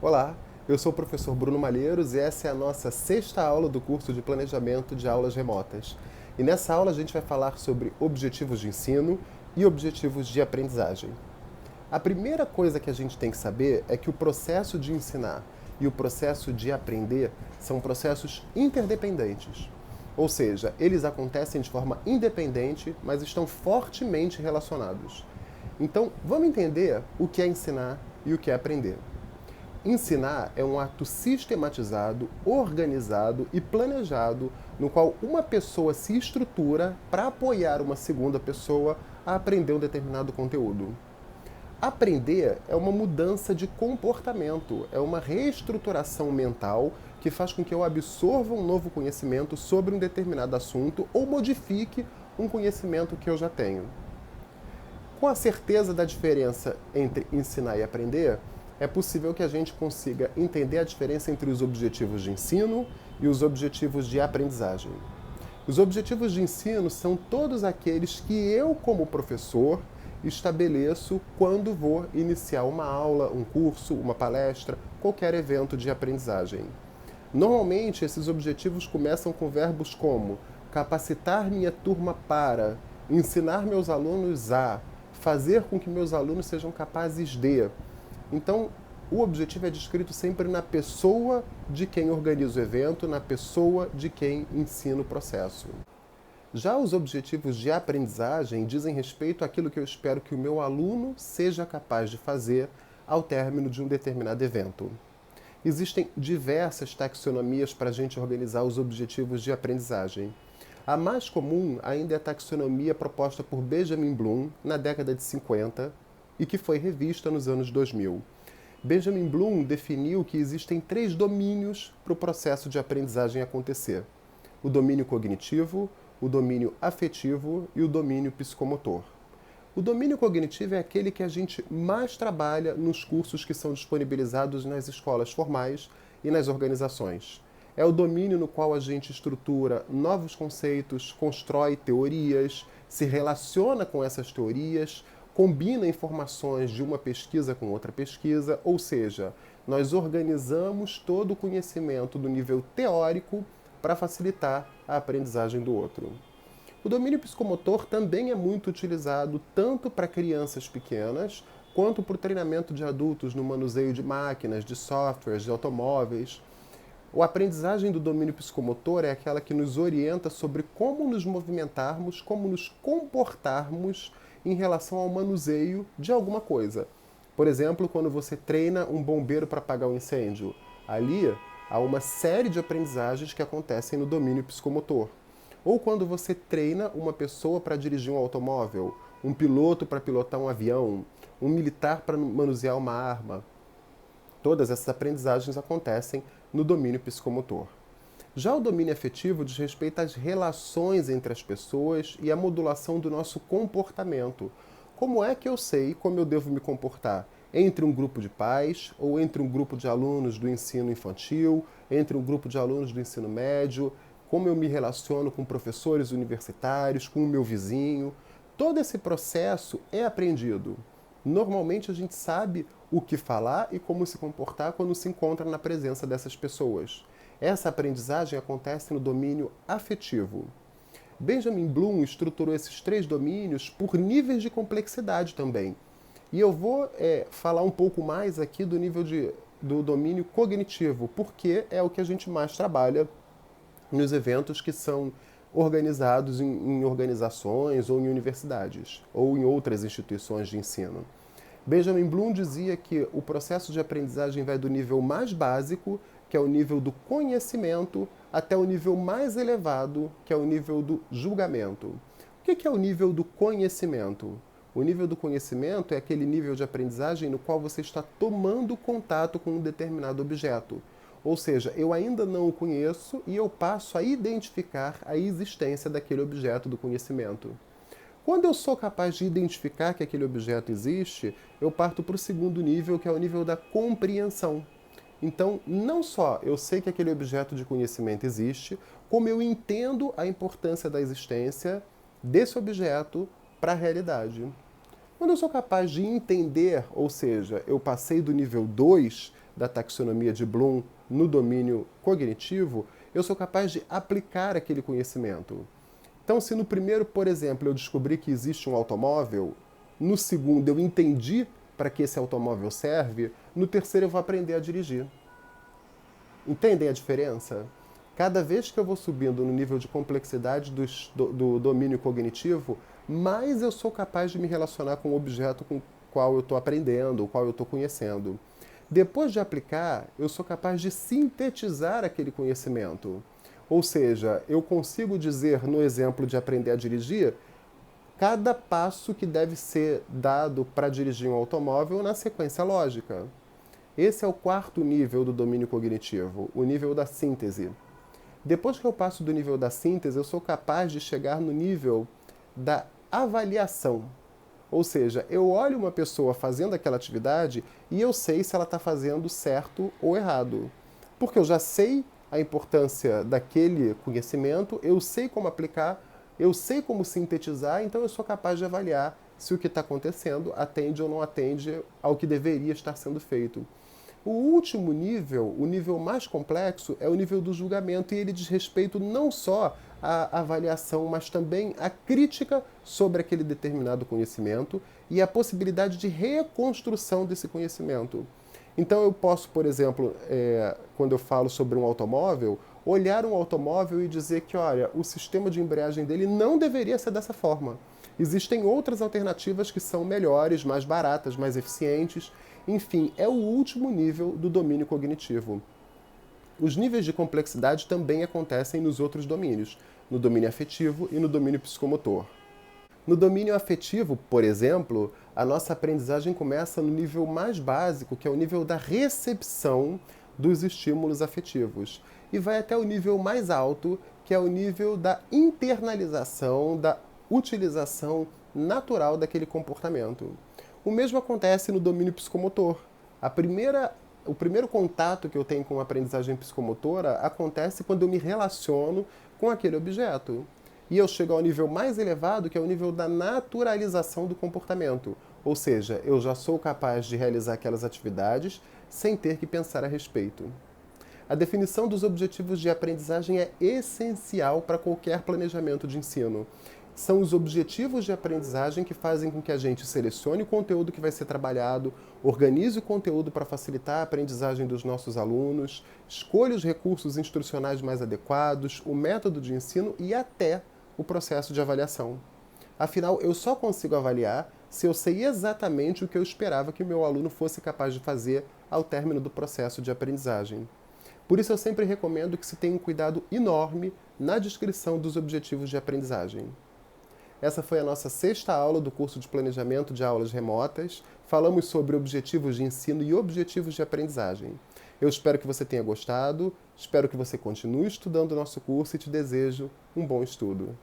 Olá, eu sou o professor Bruno Malheiros e essa é a nossa sexta aula do curso de Planejamento de Aulas Remotas. E nessa aula a gente vai falar sobre objetivos de ensino e objetivos de aprendizagem. A primeira coisa que a gente tem que saber é que o processo de ensinar e o processo de aprender são processos interdependentes. Ou seja, eles acontecem de forma independente, mas estão fortemente relacionados. Então, vamos entender o que é ensinar e o que é aprender. Ensinar é um ato sistematizado, organizado e planejado no qual uma pessoa se estrutura para apoiar uma segunda pessoa a aprender um determinado conteúdo. Aprender é uma mudança de comportamento, é uma reestruturação mental que faz com que eu absorva um novo conhecimento sobre um determinado assunto ou modifique um conhecimento que eu já tenho. Com a certeza da diferença entre ensinar e aprender, é possível que a gente consiga entender a diferença entre os objetivos de ensino e os objetivos de aprendizagem. Os objetivos de ensino são todos aqueles que eu, como professor, estabeleço quando vou iniciar uma aula, um curso, uma palestra, qualquer evento de aprendizagem. Normalmente, esses objetivos começam com verbos como capacitar minha turma para, ensinar meus alunos a, fazer com que meus alunos sejam capazes de. Então, o objetivo é descrito sempre na pessoa de quem organiza o evento, na pessoa de quem ensina o processo. Já os objetivos de aprendizagem dizem respeito àquilo que eu espero que o meu aluno seja capaz de fazer ao término de um determinado evento. Existem diversas taxonomias para a gente organizar os objetivos de aprendizagem. A mais comum ainda é a taxonomia proposta por Benjamin Bloom na década de 50 e que foi revista nos anos 2000. Benjamin Bloom definiu que existem 3 domínios para o processo de aprendizagem acontecer: o domínio cognitivo, o domínio afetivo e o domínio psicomotor. O domínio cognitivo é aquele que a gente mais trabalha nos cursos que são disponibilizados nas escolas formais e nas organizações. É o domínio no qual a gente estrutura novos conceitos, constrói teorias, se relaciona com essas teorias, combina informações de uma pesquisa com outra pesquisa, ou seja, nós organizamos todo o conhecimento do nível teórico para facilitar a aprendizagem do outro. O domínio psicomotor também é muito utilizado tanto para crianças pequenas quanto para o treinamento de adultos no manuseio de máquinas, de softwares, de automóveis. A aprendizagem do domínio psicomotor é aquela que nos orienta sobre como nos movimentarmos, como nos comportarmos em relação ao manuseio de alguma coisa. Por exemplo, quando você treina um bombeiro para apagar um incêndio, ali há uma série de aprendizagens que acontecem no domínio psicomotor. Ou quando você treina uma pessoa para dirigir um automóvel, um piloto para pilotar um avião, um militar para manusear uma arma. Todas essas aprendizagens acontecem no domínio psicomotor. Já o domínio afetivo diz respeito às relações entre as pessoas e à modulação do nosso comportamento. Como é que eu sei como eu devo me comportar entre um grupo de pais, ou entre um grupo de alunos do ensino infantil, entre um grupo de alunos do ensino médio, como eu me relaciono com professores universitários, com o meu vizinho. Todo esse processo é aprendido. Normalmente a gente sabe o que falar e como se comportar quando se encontra na presença dessas pessoas. Essa aprendizagem acontece no domínio afetivo. Benjamin Bloom estruturou esses 3 domínios por níveis de complexidade também. E eu vou falar um pouco mais aqui do nível do domínio cognitivo, porque é o que a gente mais trabalha nos eventos que são organizados em organizações ou em universidades, ou em outras instituições de ensino. Benjamin Bloom dizia que o processo de aprendizagem vai do nível mais básico, que é o nível do conhecimento, até o nível mais elevado, que é o nível do julgamento. O que é o nível do conhecimento? O nível do conhecimento é aquele nível de aprendizagem no qual você está tomando contato com um determinado objeto. Ou seja, eu ainda não o conheço e eu passo a identificar a existência daquele objeto do conhecimento. Quando eu sou capaz de identificar que aquele objeto existe, eu parto para o segundo nível, que é o nível da compreensão. Então, não só eu sei que aquele objeto de conhecimento existe, como eu entendo a importância da existência desse objeto para a realidade. Quando eu sou capaz de entender, ou seja, eu passei do nível 2 da taxonomia de Bloom no domínio cognitivo, eu sou capaz de aplicar aquele conhecimento. Então, se no primeiro, por exemplo, eu descobri que existe um automóvel, no segundo eu entendi para que esse automóvel serve, no terceiro eu vou aprender a dirigir. Entendem a diferença? Cada vez que eu vou subindo no nível de complexidade do domínio cognitivo, mais eu sou capaz de me relacionar com o objeto com o qual eu estou aprendendo, o qual eu estou conhecendo. Depois de aplicar, eu sou capaz de sintetizar aquele conhecimento. Ou seja, eu consigo dizer, no exemplo de aprender a dirigir, cada passo que deve ser dado para dirigir um automóvel na sequência lógica. Esse é o quarto nível do domínio cognitivo, o nível da síntese. Depois que eu passo do nível da síntese, eu sou capaz de chegar no nível da avaliação. Ou seja, eu olho uma pessoa fazendo aquela atividade e eu sei se ela está fazendo certo ou errado. Porque eu já sei a importância daquele conhecimento, eu sei como aplicar, eu sei como sintetizar, então eu sou capaz de avaliar se o que está acontecendo atende ou não atende ao que deveria estar sendo feito. O último nível, o nível mais complexo, é o nível do julgamento, e ele diz respeito não só à avaliação, mas também à crítica sobre aquele determinado conhecimento e à possibilidade de reconstrução desse conhecimento. Então eu posso, por exemplo, quando eu falo sobre um automóvel, olhar um automóvel e dizer que, olha, o sistema de embreagem dele não deveria ser dessa forma. Existem outras alternativas que são melhores, mais baratas, mais eficientes. Enfim, é o último nível do domínio cognitivo. Os níveis de complexidade também acontecem nos outros domínios, no domínio afetivo e no domínio psicomotor. No domínio afetivo, por exemplo, a nossa aprendizagem começa no nível mais básico, que é o nível da recepção dos estímulos afetivos, e vai até o nível mais alto, que é o nível da internalização, da utilização natural daquele comportamento. O mesmo acontece no domínio psicomotor. O primeiro contato que eu tenho com a aprendizagem psicomotora acontece quando eu me relaciono com aquele objeto. E eu chego ao nível mais elevado, que é o nível da naturalização do comportamento. Ou seja, eu já sou capaz de realizar aquelas atividades sem ter que pensar a respeito. A definição dos objetivos de aprendizagem é essencial para qualquer planejamento de ensino. São os objetivos de aprendizagem que fazem com que a gente selecione o conteúdo que vai ser trabalhado, organize o conteúdo para facilitar a aprendizagem dos nossos alunos, escolha os recursos instrucionais mais adequados, o método de ensino e até o processo de avaliação. Afinal, eu só consigo avaliar se eu sei exatamente o que eu esperava que o meu aluno fosse capaz de fazer ao término do processo de aprendizagem. Por isso eu sempre recomendo que se tenha um cuidado enorme na descrição dos objetivos de aprendizagem. Essa foi a nossa sexta aula do curso de Planejamento de Aulas Remotas. Falamos sobre objetivos de ensino e objetivos de aprendizagem. Eu espero que você tenha gostado, espero que você continue estudando o nosso curso e te desejo um bom estudo.